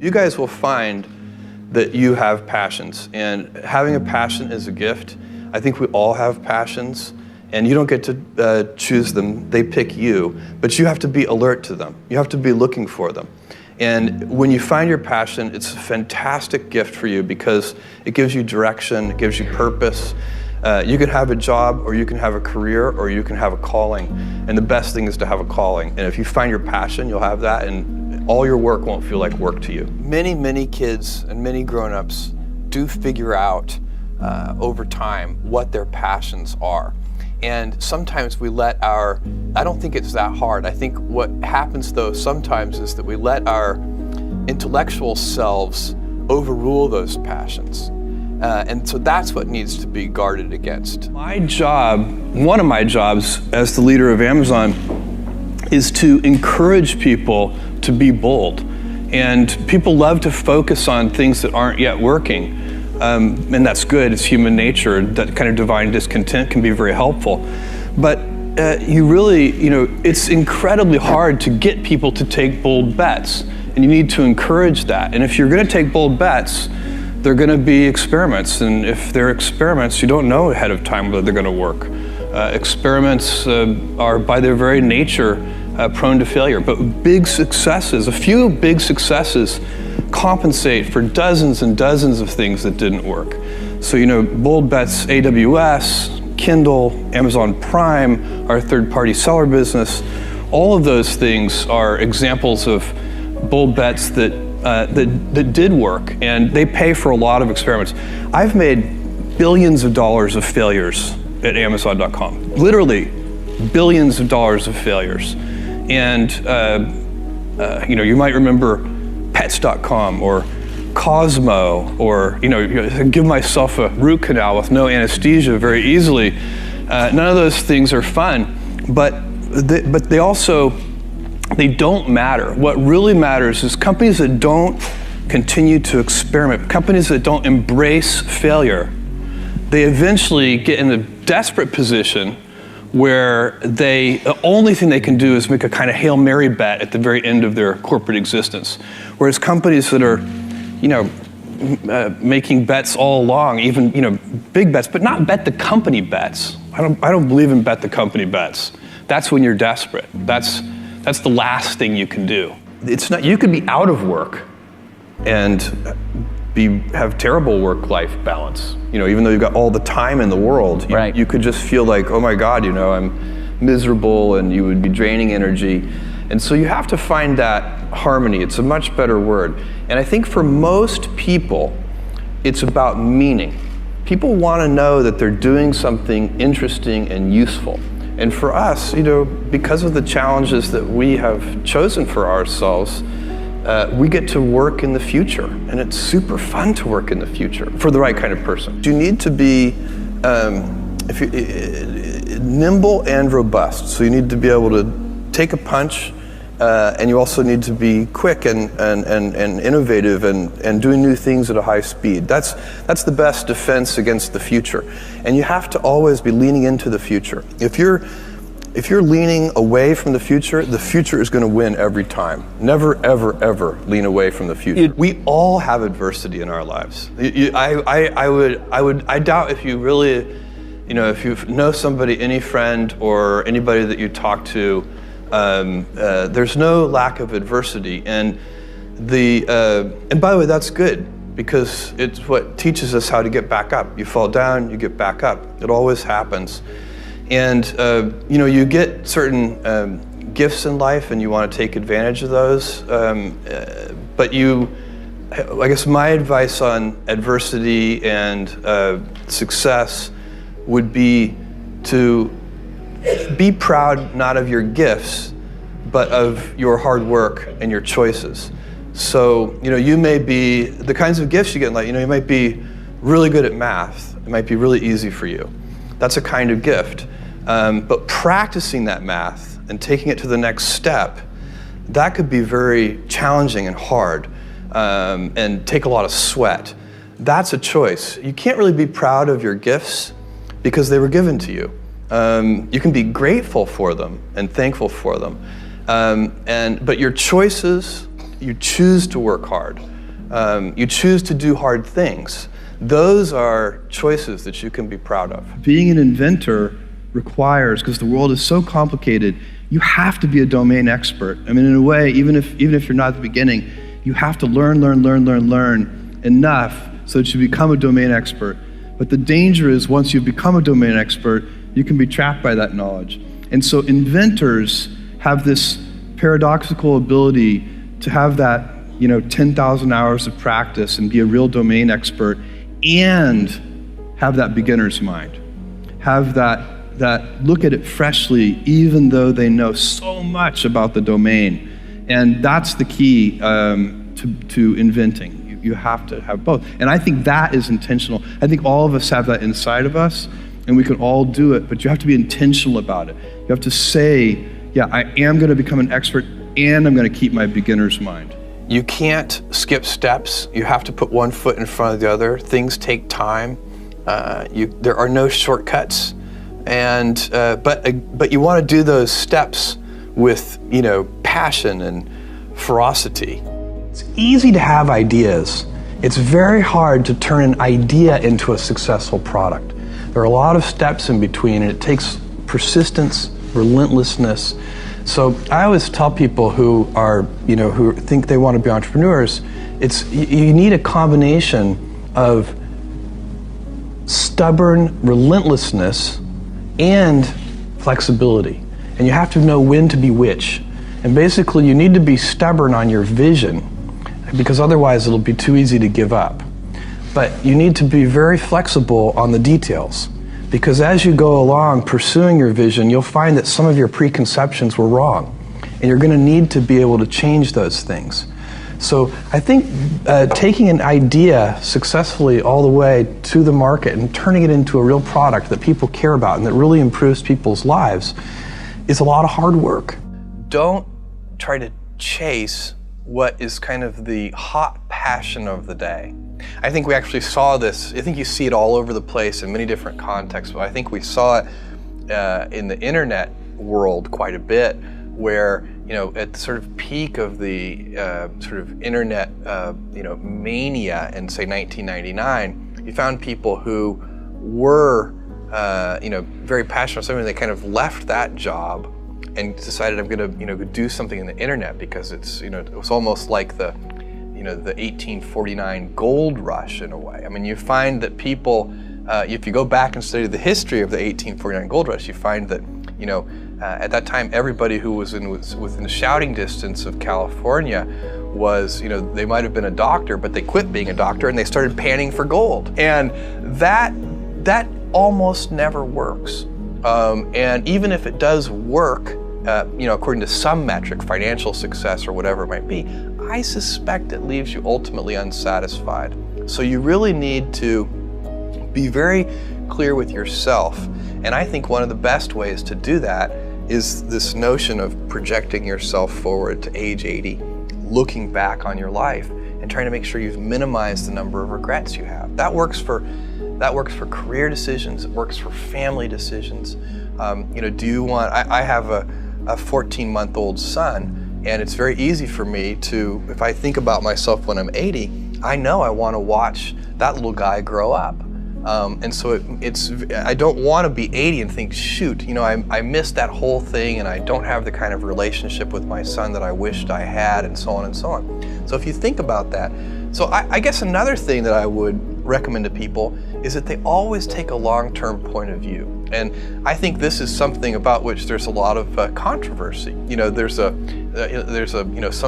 You guys will find that you have passions, and having a passion is a gift. I think we all have passions, and you don't get to choose them, they pick you, but you have to be alert to them. You have to be looking for them. And when you find your passion, it's a fantastic gift for you because it gives you direction, it gives you purpose. You can have a job, or you can have a career, or you can have a calling. And the best thing is to have a calling. And if you find your passion, you'll have that, and all your work won't feel like work to you. Many kids and many grown-ups do figure out over time what their passions are. And sometimes we let I don't think it's that hard. I think what happens though sometimes is that we let our intellectual selves overrule those passions. And so that's what needs to be guarded against. My job, one of my jobs as the leader of Amazon, is to encourage people to be bold. And people love to focus on things that aren't yet working. And that's good, it's human nature. That kind of divine discontent can be very helpful. But it's incredibly hard to get people to take bold bets. And you need to encourage that. And if you're gonna take bold bets, they're gonna be experiments. And if they're experiments, you don't know ahead of time whether they're gonna work. Experiments are by their very nature prone to failure. But big successes, a few big successes compensate for dozens and dozens of things that didn't work. So, bold bets, AWS, Kindle, Amazon Prime, our third-party seller business, all of those things are examples of bold bets that did work, and they pay for a lot of experiments. I've made billions of dollars of failures at Amazon.com, literally billions of dollars of failures. And you might remember Pets.com or Cosmo, or give myself a root canal with no anesthesia very easily. None of those things are fun, but they don't matter. What really matters is companies that don't continue to experiment, companies that don't embrace failure, they eventually get in a desperate position where the only thing they can do is make a kind of Hail Mary bet at the very end of their corporate existence. Whereas companies that are, making bets all along, even, big bets, but not bet the company bets. I don't believe in bet the company bets. That's when you're desperate. That's the last thing you can do. It's not, you could be out of work and have terrible work-life balance. Even though you've got all the time in the world, right. You could just feel like, oh my God, I'm miserable, and you would be draining energy. And so you have to find that harmony. It's a much better word. And I think for most people, it's about meaning. People want to know that they're doing something interesting and useful. And for us, because of the challenges that we have chosen for ourselves, we get to work in the future, and it's super fun to work in the future for the right kind of person. You need to be nimble and robust. So you need to be able to take a punch, and you also need to be quick and innovative and doing new things at a high speed. That's the best defense against the future. And you have to always be leaning into the future. If you're leaning away from the future is going to win every time. Never, ever, ever lean away from the future. We all have adversity in our lives. I doubt if you really, if you know somebody, any friend or anybody that you talk to, there's no lack of adversity. And by the way, that's good, because it's what teaches us how to get back up. You fall down, you get back up. It always happens. And you get certain gifts in life, and you want to take advantage of those. But I guess my advice on adversity and success would be to be proud not of your gifts, but of your hard work and your choices. So, you may be, the kinds of gifts you get in life, you might be really good at math. It might be really easy for you. That's a kind of gift. But practicing that math and taking it to the next step, that could be very challenging and hard, and take a lot of sweat. That's a choice. You can't really be proud of your gifts because they were given to you. You can be grateful for them and thankful for them. But your choices you choose to work hard. You choose to do hard things. Those are choices that you can be proud of. Being an inventor requires, because the world is so complicated, you have to be a domain expert. I mean, in a way, even if you're not at the beginning, you have to learn enough so that you become a domain expert. But the danger is once you become a domain expert, you can be trapped by that knowledge. And so inventors have this paradoxical ability to have that 10,000 hours of practice and be a real domain expert and have that beginner's mind. Have that look at it freshly, even though they know so much about the domain. And that's the key to inventing. You have to have both. And I think that is intentional. I think all of us have that inside of us, and we can all do it, but you have to be intentional about it. You have to say, yeah, I am going to become an expert, and I'm going to keep my beginner's mind. You can't skip steps. You have to put one foot in front of the other. Things take time. There are no shortcuts. And but you want to do those steps with passion and ferocity. It's easy to have ideas. It's very hard to turn an idea into a successful product. There are a lot of steps in between, and it takes persistence, relentlessness. So I always tell people who are who think they want to be entrepreneurs, you need a combination of stubborn relentlessness and flexibility. And you have to know when to be which. And basically you need to be stubborn on your vision, because otherwise it'll be too easy to give up. But you need to be very flexible on the details, because as you go along pursuing your vision, you'll find that some of your preconceptions were wrong. And you're going to need to be able to change those things. So I think taking an idea successfully all the way to the market and turning it into a real product that people care about and that really improves people's lives is a lot of hard work. Don't try to chase what is kind of the hot passion of the day. I think we actually saw this, I think you see it all over the place in many different contexts, but I think we saw it in the internet world quite a bit, where at the sort of peak of the sort of internet mania in say 1999, you found people who were very passionate about something. They kind of left that job and decided, I'm going to do something in the internet, because it's it was almost like the the 1849 gold rush in a way. I mean, you find that people, if you go back and study the history of the 1849 gold rush, you find that at that time, everybody who was within shouting distance of California was, they might have been a doctor, but they quit being a doctor and they started panning for gold. And that almost never works. And even if it does work, according to some metric, financial success or whatever it might be, I suspect it leaves you ultimately unsatisfied. So you really need to be very clear with yourself. And I think one of the best ways to do that is this notion of projecting yourself forward to age 80, looking back on your life and trying to make sure you've minimized the number of regrets you have. That works for career decisions. It works for family decisions. Do you want? I have a 14-month-old son, and it's very easy for me to, if I think about myself when I'm 80, I know I want to watch that little guy grow up. And so I don't want to be 80 and think, shoot, I missed that whole thing and I don't have the kind of relationship with my son that I wished I had, and so on and so on. So if you think about that, so I guess another thing that I would recommend to people is that they always take a long-term point of view. And I think this is something about which there's a lot of controversy. There's a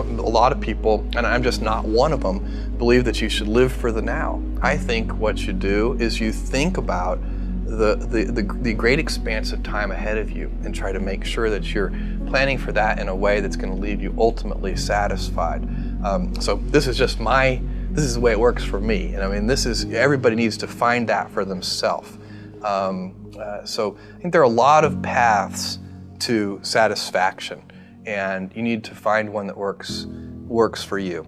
lot of people, and I'm just not one of them, believe that you should live for the now. I think what you do is you think about the great expanse of time ahead of you and try to make sure that you're planning for that in a way that's going to leave you ultimately satisfied. So this is the way it works for me. And I mean, everybody needs to find that for themselves. So I think there are a lot of paths to satisfaction, and you need to find one that works for you.